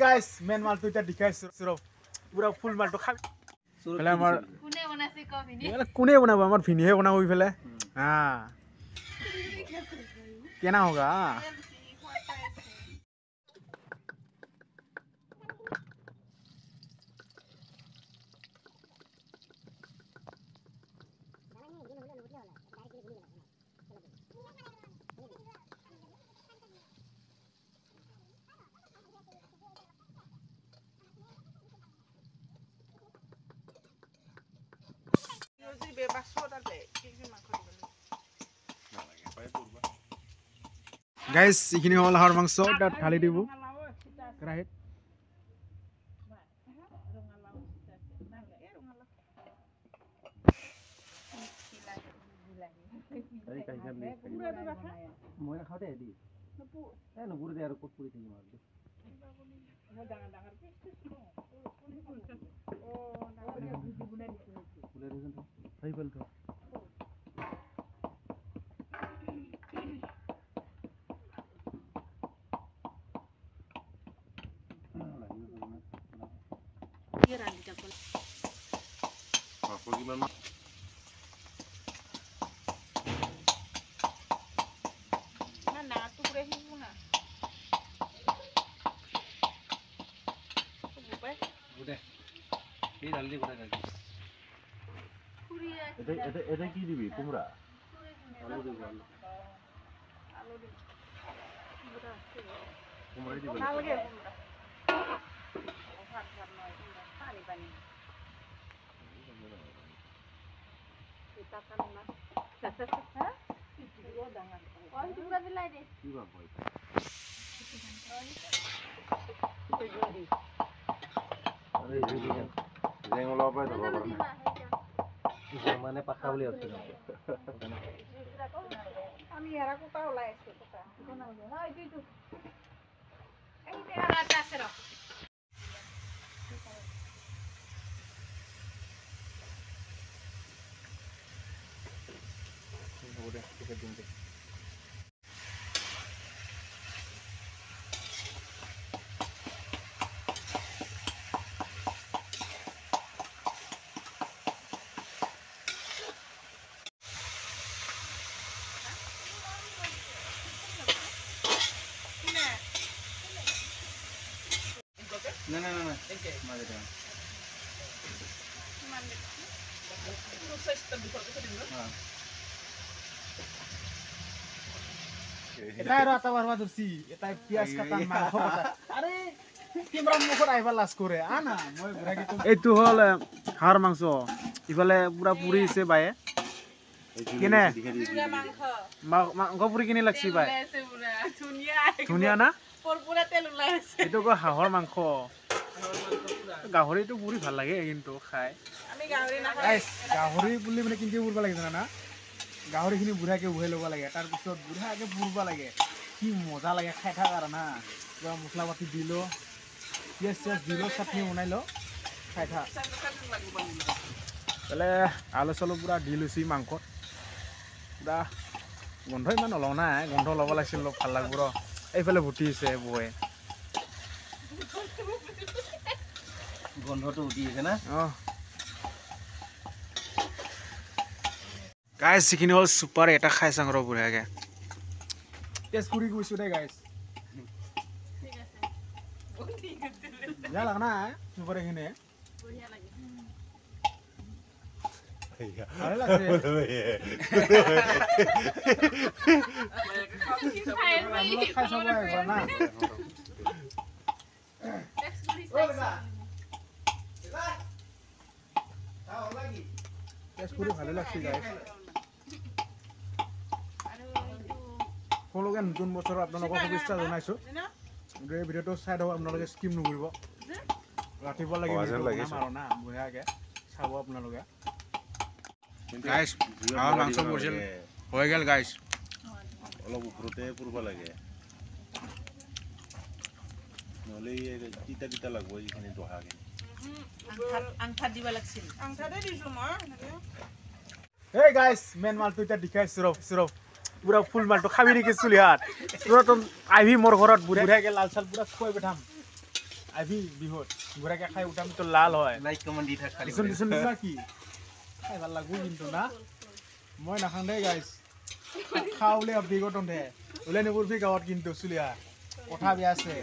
guys man মালটো এটা দেখাইছো সরব পুরা ফুল মালটো খাবি ফেলে আমার কোনে বনাইছে কবিনি কোনে बनाबो আমার ভিনিহে बनाबो ফেলে हां केना होगा গাইস ইখিনি হল হাড় মাংস এটা ঢালি দিব কেৰাহীত মই খাওতে দি এ নগুৰ দে আৰু কত পুৰি থাকিম আৰু মই ডাঙৰ ডাঙৰ পিস ও ডাঙৰ বুজি বুনাই দিছো বুলাই দিছ তো হৈ গল তো এটা কি দিবি কুমড়া আলু দিবি আলু দিবি কুমড়া দিবি না লাগে কুমড়া ভাত ভাত নয় পানি পানি এটা কাম না হ্যাঁ ও ডাঙা ওই টুকরা দিলাই দে কি বাপ ভাই আরে জেঙ্গলা পাই ধরব না মানে পাকা বলি আছে আমি এরা কোটা ওলাই আছে কোটা কোনা হয় দিতু এই তে রাত আছে র ওরে ঠিক আছে দিন না না না না মাঝে দাও মানে পুরো সাইজটা ভিতর থেকে দিন না হ্যাঁ এটা রাতা বারবা দর্শি এটা পিয়াজ কাটা মাংস কাটা আরে কিমরা মুখর আইবা লাস করে আনা মই ঘুরাকি তো এইটো হল হাড় মাংস ইফালে পুরা পুরিছে বায়ে কিনে মাংস পুরি কিনে লাগছি বাই ধুনিয়া না পুরা তেল ওলাইছে এটো কো হাড়ৰ মাংস গাহৰিটো পুৰি ভাল লাগে কিন্তু খাই আমি গাহৰি না গাইস গাহৰি বুলি মানে কিনকে পুৰবা লাগে জানা না গাহৰিখিনি বুঢ়াকে উহাই ল'ব লাগে তাৰ পিছত বুঢ়াকে পুৰবা লাগে কি মজা লাগে খাই থাকা না কিবা মছলা পাতি দিলো পিয়াজ চিয়াজ দিলো চাটনি বনাইলো খাই থাক তাহলে আলু চালু পুৰা দি লৈছি মাংসত পুৰা গন্ধ ইমান নলওঁ নাই গন্ধ ল'ব লাগিছিল অলপ ভাল লাগিব ৰ এইফালে ভুটিছে বয়ে গন্ধটো উঠিছে না গাইস সিখিনি হল সুপাৰ এটা খাই চাং ৰ বুঢ়াকে টেষ্ট কৰি গৈছো দে গাইস ঠিক আছে যা লাগ না সুপাৰ এখানে বঢ়িয়া লাগে ভালো লাগছে খাই চাব একবাৰ না টেষ্ট কৰি ভালো লাগছে গাইস সকলোকে নতুন বছৰৰ আপোনালোকক শুভেচ্ছা জনাইছো এই ভিডিঅ'টো চাই থাকক আপোনালোকে স্কিপ নকৰিব ৰাতিপুৱা লাগি মাৰো না বঢ়িয়াকে চাব আপোনালোকে গাইস হাঁহৰ মাংস পৰিছিল হৈ গ'ল গাইস অলপ ওপৰতে পুৰব লাগে নহ'লে তিতা তিতা লাগব এইখিনি দহাকে আংঠা দিব লাগছিল আংঠাতে দিছো মই এই গাইস মেন মালটো এটা দেখাইছো সরব পুরা ফুল মালটো খাবি নেকি চুলি হাত পুরা তো আইভি মোর ঘৰত বুঢ়াকে লাল চাল পুৰা খুৱাই বেঠাম আইবি বিহুত গুড়াকে খাই উঠাম তো লাল হয় লাইক কমেন্ট দি থাক খালি দিছুন কি খাই ভাল লাগবো কিন্তু না মই নাখাং দেই গাইছ খাওলে বিগতন দে ওলাই নকৰবি গাঁৱত কিন্তু চুলিয়া কথা বেয়া আছে